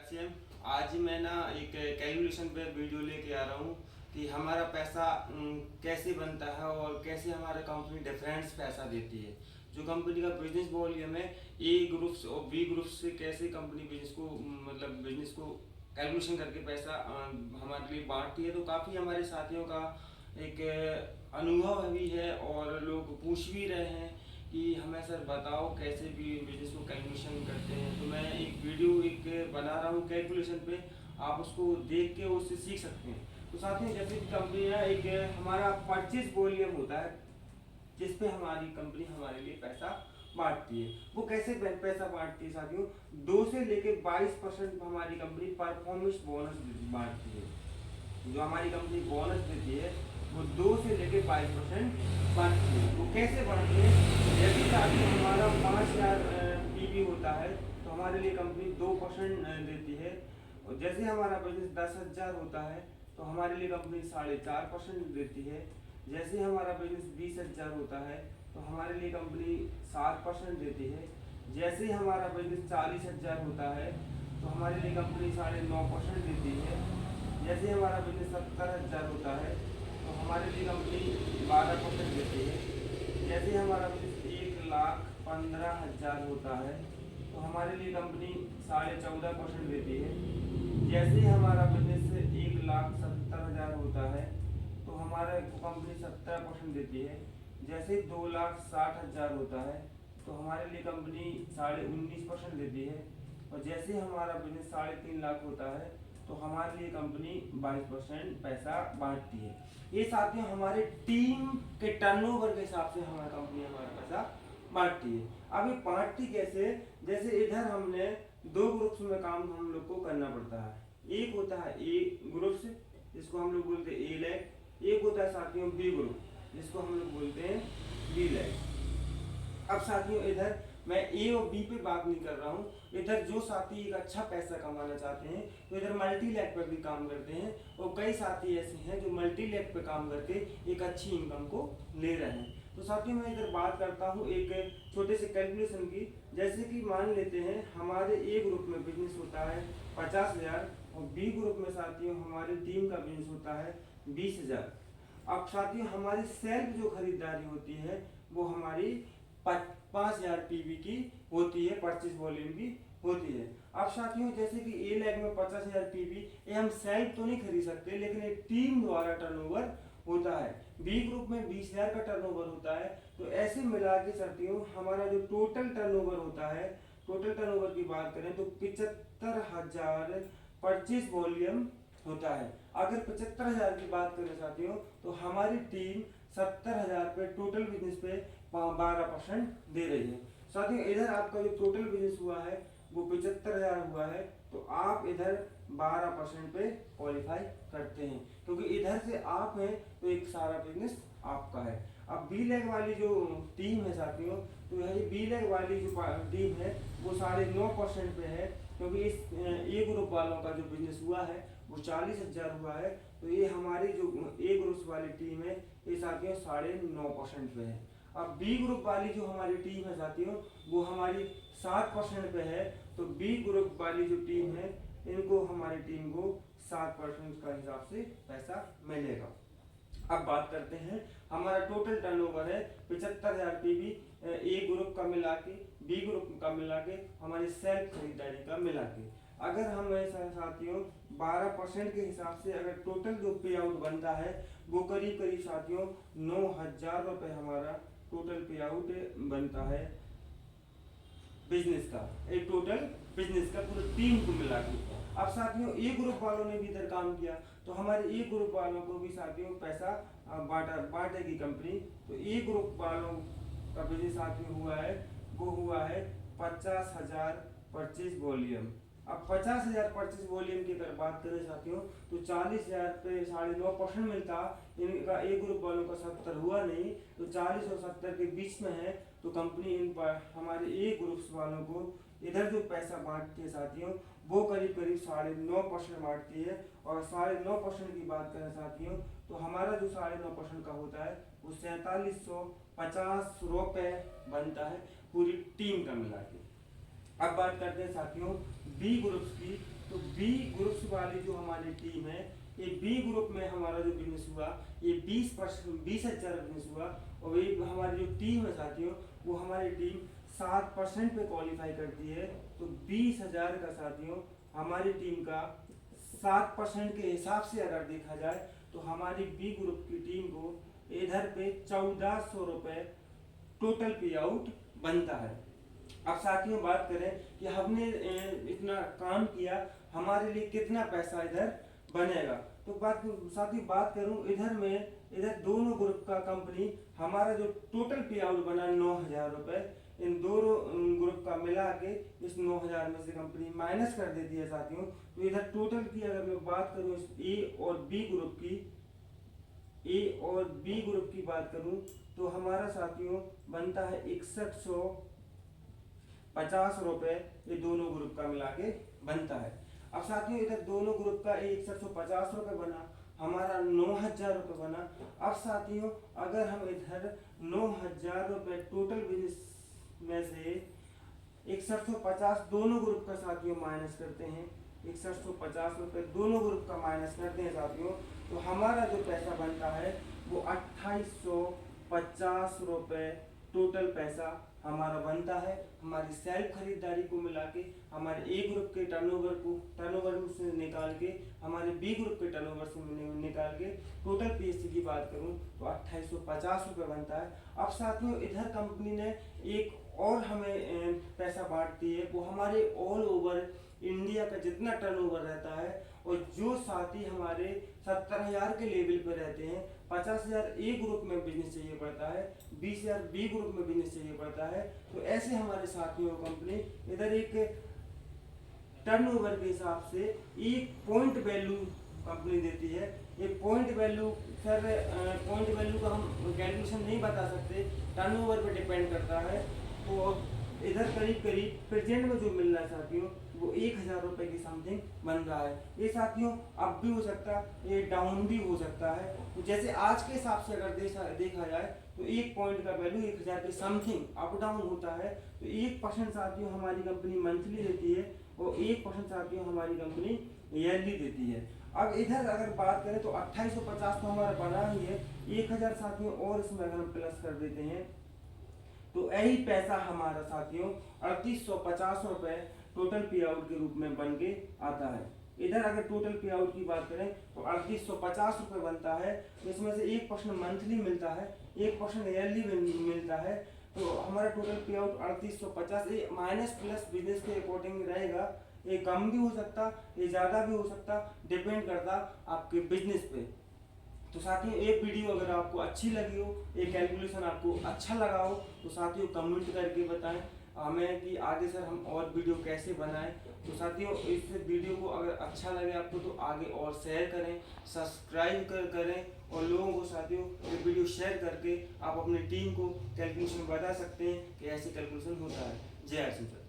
राशियम। आज मैं ना एक कैलकुलेशन पे वीडियो लेके आ रहा हूँ कि हमारा पैसा कैसे बनता है और कैसे हमारा कंपनी डिफरेंस पैसा देती है। जो कंपनी का बिजनेस वॉल्यूम है ए ग्रुप्स और बी ग्रुप्स से कैसे कंपनी बिजनेस को मतलब बिजनेस को कैलकुलेशन करके पैसा हमारे लिए बांटती है। तो काफ़ी हमारे साथियों का एक अनुभव भी है और लोग पूछ भी रहे हैं कि हमें सर बताओ कैसे भी बिजनेस को कैलकुलेशन करते हैं। तो मैं एक वीडियो बना रहा हूँ कैलकुलेशन पे, आप उसको देख के उससे सीख सकते हैं। तो साथियों जैसे कि कंपनी है एक हमारा परचेज वॉल्यूम होता है जिसपे हमारी कंपनी हमारे लिए पैसा बांटती है। वो कैसे पैसा बांटती है साथियों, 2 से लेके 22% हमारी कंपनी परफॉर्मेंस बोनस बांटती है। जो हमारी कंपनी बोनस देती है वो 2 से लेके 22% बांटती है। वो कैसे बांटती है, यदि ताकि हमारा 5000 पीवी होता है तो हमारे लिए कंपनी 2% देती है। और जैसे हमारा बिजनेस 10,000 होता है तो हमारे लिए कंपनी 4.5% देती है। जैसे हमारा बिजनेस 20,000 होता है तो हमारे लिए कंपनी 7% देती है। जैसे हमारा बिजनेस 40,000 होता है तो हमारे लिए कंपनी 9.5% देती है। जैसे हमारा बिजनेस 70,000 होता है तो हमारे लिए कंपनी 12% देती है। जैसे हमारा बिजनेस 1,15,000 होता है तो हमारे लिए कंपनी 14.5% देती है। जैसे हमारा बिजनेस 1,70,000 होता है तो हमारे कंपनी 17% देती है। जैसे 2,60,000 होता है तो हमारे लिए कंपनी 19.5% देती है। और जैसे हमारा बिजनेस 3.5 लाख होता है तो हमारे लिए कंपनी 22% पैसा बांटती है। ये साथियों हमारे टीम के टर्नओवर के हिसाब से हमारी कंपनी हमारा पैसा बांटती है। अब ये बांटती कैसे, जैसे इधर हमने 2 ग्रुप्स में काम हम लोग को करना पड़ता है। एक होता है ए ग्रुप्स जिसको हम लोग बोलते हैं ए लैग, एक होता है साथियों बी ग्रुप जिसको हम लोग बोलते हैं बी लैग। अब साथियों इधर मैं ए और बी पे बात नहीं कर रहा हूँ, इधर जो साथी एक अच्छा पैसा कमाना चाहते हैं तो इधर मल्टी लैग पर भी काम करते हैं। और कई साथी ऐसे हैं जो मल्टी लैग पे काम करके एक अच्छी इनकम को ले रहे हैं। तो साथियों मैं इधर बात करता हूँ एक छोटे से कैलकुलेशन की। जैसे कि मान लेते हैं हमारे ए ग्रुप में बिजनेस होता है 50,000 और बी ग्रुप में साथियों हमारी टीम का बिजनेस होता है 20,000। अब साथियों हमारी सेल्फ जो खरीदारी होती है वो हमारी 5,000 पीवी की होती है, परचेज वॉल्यूम की होती है। अब साथियों जैसे कि ए लैग में 50,000 पीवी ये हम सेल्फ तो नहीं खरीद सकते लेकिन एक टीम द्वारा टर्नओवर होता है। बी ग्रुप में 20,000 का टर्नओवर होता है। तो ऐसे मिला के साथियों हमारा जो टोटल टर्नओवर होता है, टोटल टर्नओवर की बात करें तो 75,000 परचेज वॉल्यूम होता है। अगर 75,000 की बात करें साथियों तो हमारी टीम 70,000 पे टोटल बिजनेस पे 12% दे रही है। साथियों इधर आपका जो टोटल बिजनेस हुआ है वो 75,000 हुआ है तो आप इधर 12% पे क्वालिफाई करते हैं क्योंकि इधर से आप हैं तो एक सारा बिजनेस आपका है। अब बी लैग वाली जो टीम है साथियों, तो यह बी लैग वाली जो टीम है वो 9.5% पे है क्योंकि इस ए ग्रुप वालों का जो बिजनेस हुआ है वो 40,000 हुआ है। तो ये हमारी जो ए ग्रुप वाली टीम है ये साथियों 9.5% पे है। अब बी ग्रुप वाली जो हमारी टीम है साथियों वो हमारी 7% पे है। तो बी ग्रुप वाली जो टीम है इनको हमारी टीम को 7% का हिसाब से पैसा मिलेगा। अब बात करते हैं हमारा टोटल टर्नओवर है 75,000 पीवी ए ग्रुप का मिला के बी ग्रुप का मिला के हमारी सेल्फ खरीदारी का मिला के। अगर हम ऐसा साथियों 12% के हिसाब से अगर टोटल जो पे आउट बनता है वो करीब करीब साथियों 9,000 रुपये हमारा टोटल पे आउट बनता है बिजनेस का, एक टोटल बिजनेस का पूरी टीम को मिला के। अब साथियों ए ग्रुप वालों ने भी इधर काम किया तो हमारे ए ग्रुप वालों को भी साथियों पैसा बांटेगी कंपनी। तो ए ग्रुप वालों का बिजनेस साथियों हुआ है वो हुआ है 50,000 परचेज वॉल्यूम। अब 50,000 परचेज वॉल्यूम की अगर बात करें साथियों तो 40,000 पे 9.5% मिलता, इनका ए ग्रुप वालों का 70 हुआ नहीं तो 40 और 70 के बीच में है। तो कंपनी इन पर हमारे ए ग्रुप्स वालों को इधर जो पैसा बांटती है साथियों वो करीब करीब 9.5% बांटती है। और 9.5% की बात करें साथियों तो हमारा जो 9.5% का होता है वो 4,750 रुपये बनता है पूरी टीम का मिला के। अब बात करते हैं साथियों बी ग्रुप्स की। तो बी ग्रुप्स वाली जो हमारी टीम है, ये बी ग्रुप में हमारा जो बिजनेस हुआ ये 20,000 बिजनेस हुआ। और ये हमारी जो टीम है साथियों, वो हमारी टीम 7% पे क्वालिफाई करती है। तो 20,000 का साथियों हमारी टीम का 7% के हिसाब से अगर देखा जाए तो हमारी बी ग्रुप की टीम को इधर पे 1400 रुपये टोटल पे आउट बनता है। अब साथियों बात करें कि हमने इतना काम किया, हमारे लिए कितना पैसा इधर बनेगा। तो साथियों बात करूं इधर दोनों ग्रुप का कंपनी हमारा जो टोटल पे आउट बना 9,000 रुपये, इन दोनों ग्रुप का मिला के इस 9,000 में से कंपनी माइनस कर देती है साथियों। तो इधर टोटल की अगर मैं बात करूं इस ए और बी ग्रुप की बात करूं तो हमारा साथियों बनता है 6150 रुपये, ये दोनों ग्रुप का मिला के बनता है। अब साथियों इधर दोनों ग्रुप का 6150 रुपये बना, हमारा 9,000 रुपये बना। अब साथियों अगर हम इधर 9,000 रुपये टोटल बिजनेस में से 6150 दोनों ग्रुप का साथियों माइनस करते हैं, 6150 रुपये दोनों ग्रुप का माइनस करते हैं साथियों, तो हमारा जो पैसा बनता है वो 2850 रुपये टोटल पैसा हमारा बनता है। हमारी सेल्फ खरीदारी को मिला के हमारे ए ग्रुप के टर्नओवर से निकाल के हमारे बी ग्रुप के टर्नओवर से निकाल के टोटल पीएससी की बात करूं तो 2850 रुपये बनता है। अब साथियों इधर कंपनी ने एक और हमें पैसा बांटती है, वो हमारे ऑल ओवर इंडिया का जितना टर्नओवर रहता है और जो साथी हमारे 70,000 के लेवल पर रहते हैं, 50,000 ए ग्रुप में बिजनेस चाहिए पड़ता है, 20,000 बी ग्रुप में बिजनेस चाहिए पड़ता है। तो ऐसे हमारे साथियों को कंपनी इधर एक टर्नओवर के हिसाब से एक पॉइंट वैल्यू कंपनी देती है। ये पॉइंट वैल्यू का हम कैलकुलेशन नहीं बता सकते, टर्नओवर पे डिपेंड करता है। तो इधर करीब प्रेजेंट में जो मिल रहा है साथियों वो 1,000 रुपये की समथिंग बन रहा है। ये साथियों अप भी हो सकता है, ये डाउन भी हो सकता है। तो जैसे आज के हिसाब से अगर देखा जाए तो एक पॉइंट का वैल्यू 1,000 के समथिंग अप डाउन होता है। तो 1% साथियों हमारी कंपनी मंथली देती है और 1% साथियों हमारी कंपनी ईयरली देती है। अब इधर अगर बात करें तो 2850 तो हमारा बना ही है, 1,000 साथियों और इसमें अगर हम प्लस कर देते हैं तो यही पैसा हमारा साथियों 3850 रुपये टोटल पे आउट के रूप में बन के आता है। इधर अगर टोटल पे आउट की बात करें तो 3850 रुपये बनता है, इसमें से 1% मंथली मिलता है, 1% ईयरली मिलता है। तो हमारा टोटल पे आउट 3850 ये माइनस प्लस बिजनेस के अकॉर्डिंग रहेगा, ये कम भी हो सकता, ये ज़्यादा भी हो सकता, डिपेंड करता आपके बिजनेस पे। तो साथियों एक वीडियो अगर आपको अच्छी लगी हो, एक कैलकुलेशन आपको अच्छा लगा हो तो साथियों कमेंट करके बताएं हमें कि आगे सर हम और वीडियो कैसे बनाएं। तो साथियों इस वीडियो को अगर अच्छा लगे आपको तो आगे और शेयर करें, सब्सक्राइब करें और लोगों को साथियों ये वीडियो शेयर करके आप अपनी टीम को कैलकुलेशन बता सकते हैं कि ऐसे कैलकुलेशन होता है। जय हिंद।